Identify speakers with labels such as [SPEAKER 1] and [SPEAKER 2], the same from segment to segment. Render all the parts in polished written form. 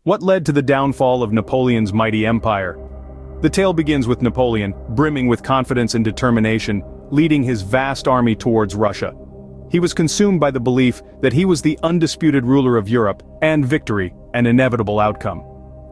[SPEAKER 1] What led to the downfall of Napoleon's mighty empire? The tale begins with Napoleon, brimming with confidence and determination, leading his vast army towards Russia. He was consumed by the belief that he was the undisputed ruler of Europe, and victory, an inevitable outcome.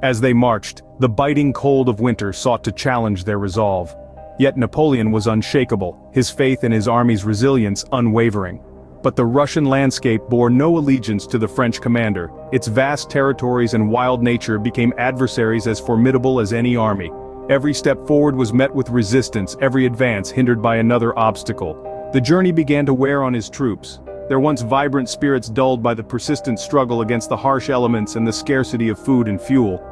[SPEAKER 1] As they marched, the biting cold of winter sought to challenge their resolve. Yet Napoleon was unshakable, his faith in his army's resilience unwavering. But the Russian landscape bore no allegiance to the French commander. Its vast territories and wild nature became adversaries as formidable as any army. Every step forward was met with resistance, every advance hindered by another obstacle. The journey began to wear on his troops, their once vibrant spirits dulled by the persistent struggle against the harsh elements and the scarcity of food and fuel.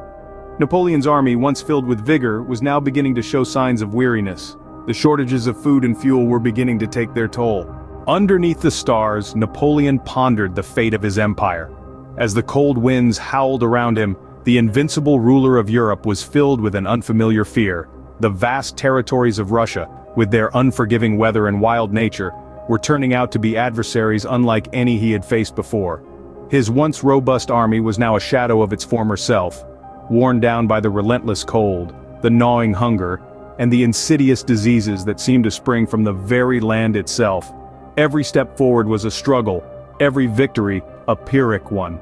[SPEAKER 1] Napoleon's army, once filled with vigor, was now beginning to show signs of weariness. The shortages of food and fuel were beginning to take their toll. Underneath the stars, Napoleon pondered the fate of his empire. As the cold winds howled around him, the invincible ruler of Europe was filled with an unfamiliar fear. The vast territories of Russia, with their unforgiving weather and wild nature, were turning out to be adversaries unlike any he had faced before. His once robust army was now a shadow of its former self, worn down by the relentless cold, the gnawing hunger, and the insidious diseases that seemed to spring from the very land itself. Every step forward was a struggle, every victory a Pyrrhic one.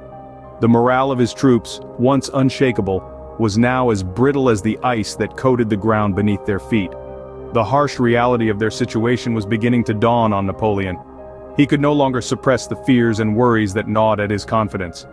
[SPEAKER 1] The morale of his troops, once unshakable, was now as brittle as the ice that coated the ground beneath their feet. The harsh reality of their situation was beginning to dawn on Napoleon. He could no longer suppress the fears and worries that gnawed at his confidence.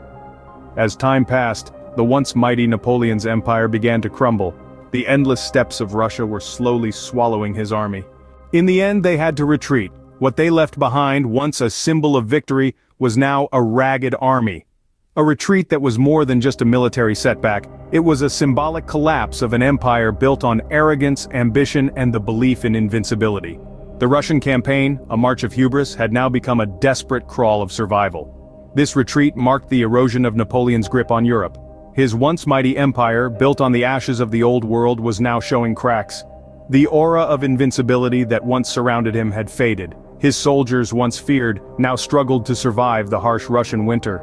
[SPEAKER 1] As time passed, the once mighty Napoleon's empire began to crumble. The endless steppes of Russia were slowly swallowing his army. In the end, they had to retreat. What they left behind, once a symbol of victory, was now a ragged army. A retreat that was more than just a military setback, it was a symbolic collapse of an empire built on arrogance, ambition, and the belief in invincibility. The Russian campaign, a march of hubris, had now become a desperate crawl of survival. This retreat marked the erosion of Napoleon's grip on Europe. His once mighty empire, built on the ashes of the old world, was now showing cracks. The aura of invincibility that once surrounded him had faded. His soldiers, once feared, now struggled to survive the harsh Russian winter.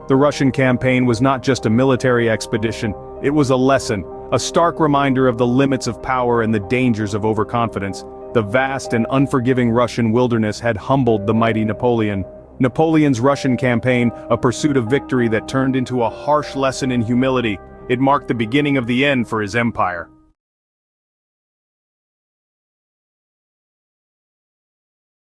[SPEAKER 1] The Russian campaign was not just a military expedition, it was a lesson, a stark reminder of the limits of power and the dangers of overconfidence. The vast and unforgiving Russian wilderness had humbled the mighty Napoleon. Napoleon's Russian campaign, a pursuit of victory that turned into a harsh lesson in humility, it marked the beginning of the end for his empire.